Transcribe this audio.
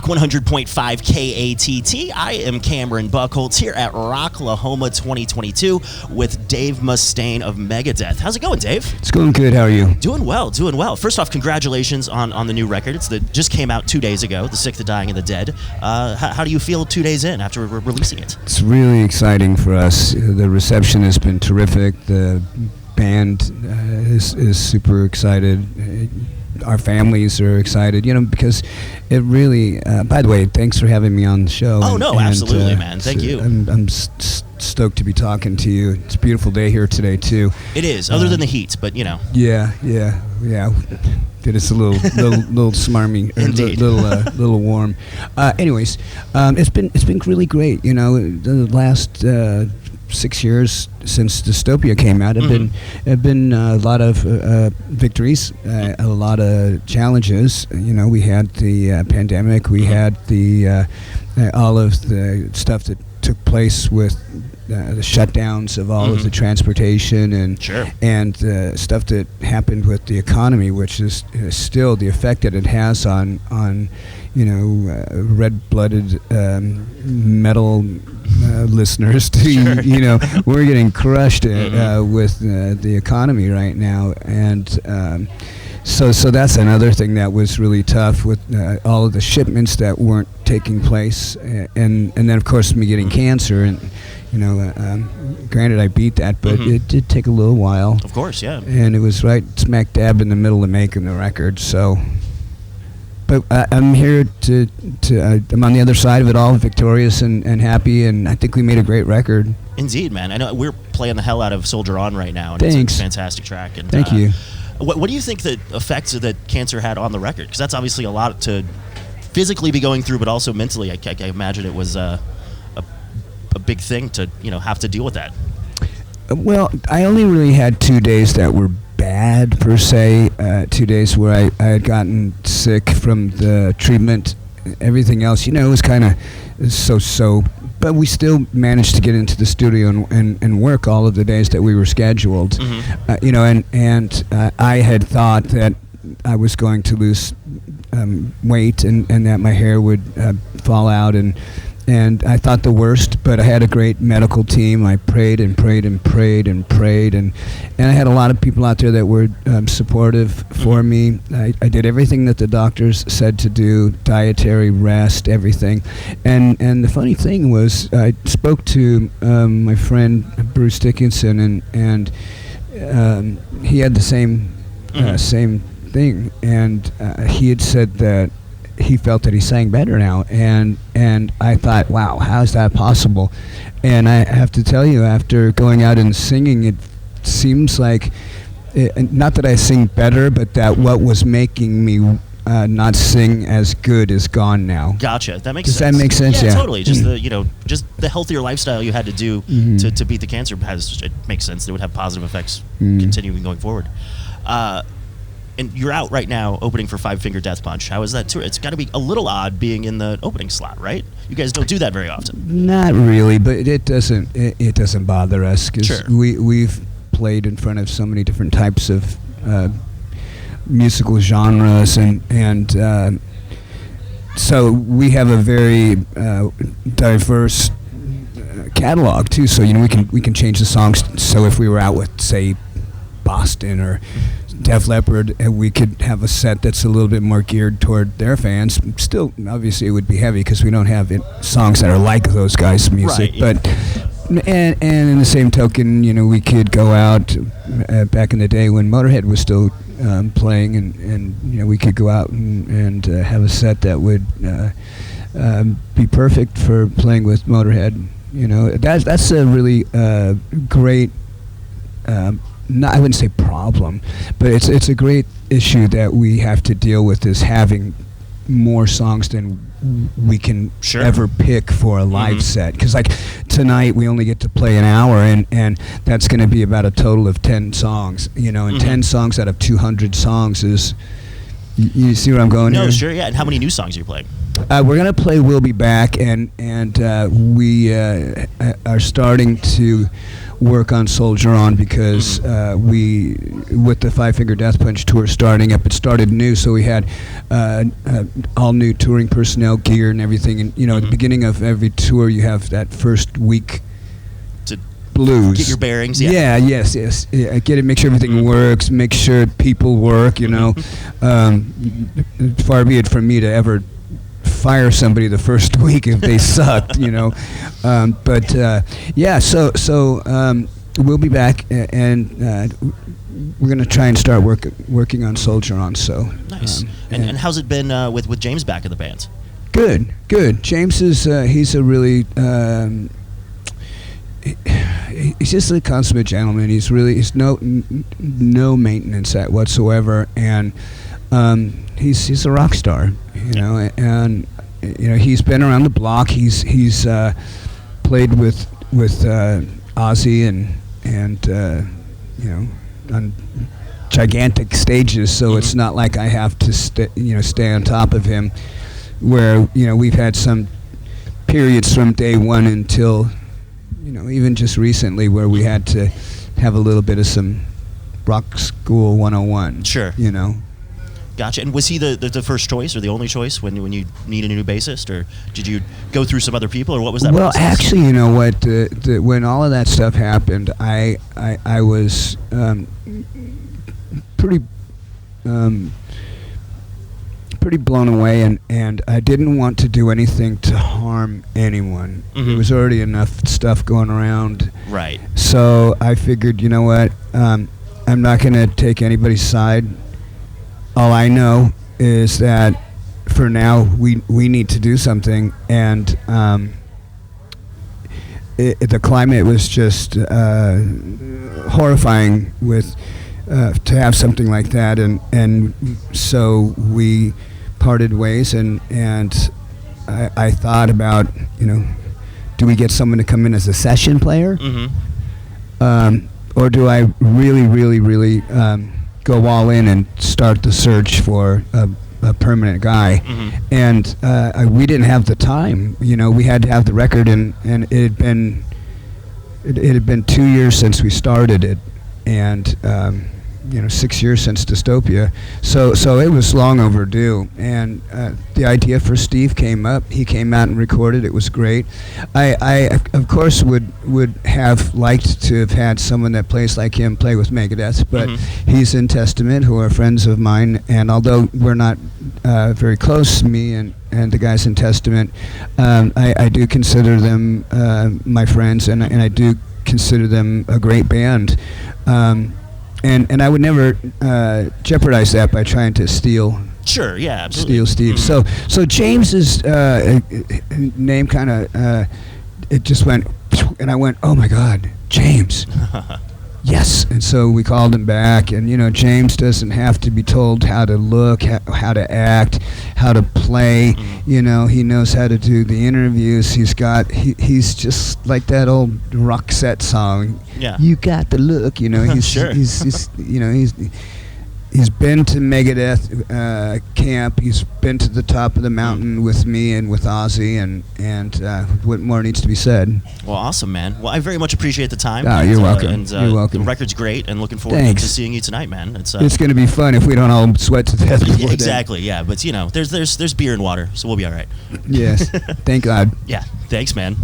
Rock 100.5 KATT. I am Cameron Buchholtz here at Rocklahoma 2022 with Dave Mustaine of Megadeth. How's it going, Dave? It's going good. How are you? Doing well, doing well. First off, congratulations on the new record. Just came out 2 days ago, The Sick, the Dying, and the Dead. How do you feel 2 days in after releasing it? It's really exciting for us. The reception has been terrific. The band is super excited. Our families are excited, because it really, by the way, thanks for having me on the show. Oh, no, absolutely, man. Thank you. I'm stoked to be talking to you. It's a beautiful day here today, too. It is, other than the heat, but, Yeah. It is a little smarmy, Indeed. little warm. Anyways, it's been really great. The last 6 years since Dystopia came out have been a lot of victories, a lot of challenges. We had the pandemic, we had the all of the stuff that took place with the shutdowns of all of the transportation and stuff that happened with the economy, which is still the effect that it has on red-blooded metal listeners. We're getting crushed with the economy right now, and so that's another thing that was really tough with all of the shipments that weren't taking place, and then of course me getting cancer, and granted I beat that, but it did take a little while. Of course, yeah. And it was right smack dab in the middle of making the record, so. But I'm here I'm on the other side of it all, victorious and happy, and I think we made a great record. Indeed, man. I know we're playing the hell out of Soldier On right now, and Thanks. It's a fantastic track. And, Thank you. What do you think the effects that cancer had on the record? Because that's obviously a lot to physically be going through, but also mentally. I imagine it was a big thing to have to deal with that. Well, I only really had 2 days that were bad per se. 2 days where I had gotten sick from the treatment. Everything else, it was kind of so. But we still managed to get into the studio and work all of the days that we were scheduled. And I had thought that I was going to lose weight and that my hair would fall out, and I thought the worst, but I had a great medical team. I prayed and prayed and prayed and prayed, and I had a lot of people out there that were supportive for me. I did everything that the doctors said to do, dietary, rest, everything. And the funny thing was, I spoke to my friend Bruce Dickinson, and he had the same thing, and he had said that he felt that he sang better now, and I thought, wow, how is that possible? And I have to tell you, after going out and singing, it seems like, not that I sing better, but that what was making me not sing as good is gone now. Gotcha. That makes sense. sense. Does that make sense? Yeah, Yeah. Totally. Just the healthier lifestyle you had to do to beat the cancer it makes sense. It would have positive effects continuing going forward. And you're out right now opening for Five Finger Death Punch. How is that tour? It's got to be a little odd being in the opening slot, right? You guys don't do that very often. Not really, but it doesn't bother us, because we've played in front of so many different types of musical genres, and so we have a very diverse catalog too. So we can change the songs. So if we were out with, say, Boston or Def Leppard, we could have a set that's a little bit more geared toward their fans. Still, obviously, it would be heavy because we don't have songs that are like those guys' music. Right, yeah. But and in the same token, we could go out back in the day when Motorhead was still playing, and we could go out and have a set that would be perfect for playing with Motorhead. That's a really great. I wouldn't say problem, but it's a great issue that we have to deal with, is having more songs than we can ever pick for a live set. Because like tonight we only get to play an hour, and that's going to be about a total of 10 songs. And 10 songs out of 200 songs is, you see where I'm going here? No, sure, yeah. And how many new songs are you playing? We're going to play We'll Be Back, and we are starting to work on Soldier On because we, with the Five Finger Death Punch tour starting up, it started new, so we had all new touring personnel, gear, and everything. And at the beginning of every tour, you have that first week To blues. get your bearings. Yes. Yeah, get it. Make sure everything works. Make sure people work. Far be it from me to ever fire somebody the first week if they sucked. So we'll be back, and we're gonna try and start working on Soldier On. So Nice. And how's it been with James back in the band? Good. James is he's a really he's just a consummate gentleman. He's no maintenance at whatsoever, and he's a rock star, and he's been around the block. He's played with Ozzy and on gigantic stages. So it's not like I have to stay on top of him. Where we've had some periods from day one until even just recently where we had to have a little bit of some rock school 101. Sure. Gotcha. And was he the first choice or the only choice when you needed a new bassist, or did you go through some other people, or what was that process? Well, actually, you know what? When all of that stuff happened, I was pretty blown away, and I didn't want to do anything to harm anyone. There was already enough stuff going around. Right. So I figured, you know what? I'm not going to take anybody's side. All I know is that for now we need to do something, and the climate was just horrifying with to have something like that, and so we parted ways, and I thought about, do we get someone to come in as a session player, or do I really go all in and start the search for a permanent guy? And we didn't have the time. We had to have the record, and it had been 2 years since we started it, and 6 years since Dystopia, so it was long overdue. And the idea for Steve came up. He came out and recorded. It was great. I of course would have liked to have had someone that plays like him play with Megadeth, but he's in Testament, who are friends of mine, and although we're not very close, me and the guys in Testament, I do consider them my friends, and I do consider them a great band. And I would never jeopardize that by trying to steal. Sure, yeah, absolutely. Steal Steve. So James's name kind of it just went, and I went, oh my God, James. Yes. And so we called him back, and James doesn't have to be told how to look, how to act, how to play. He knows how to do the interviews. He's just like that old Roxette song. Yeah. You got the look. He's Sure. He's been to Megadeth camp. He's been to the top of the mountain with me and with Ozzy, and what more needs to be said? Well, awesome, man. Well, I very much appreciate the time. You're welcome. You're welcome. The record's great, and looking forward Thanks. to seeing you tonight, man. It's going to be fun if we don't all sweat to death before exactly, yeah. But there's beer and water, so we'll be all right. Yes. Thank God. Yeah. Thanks, man.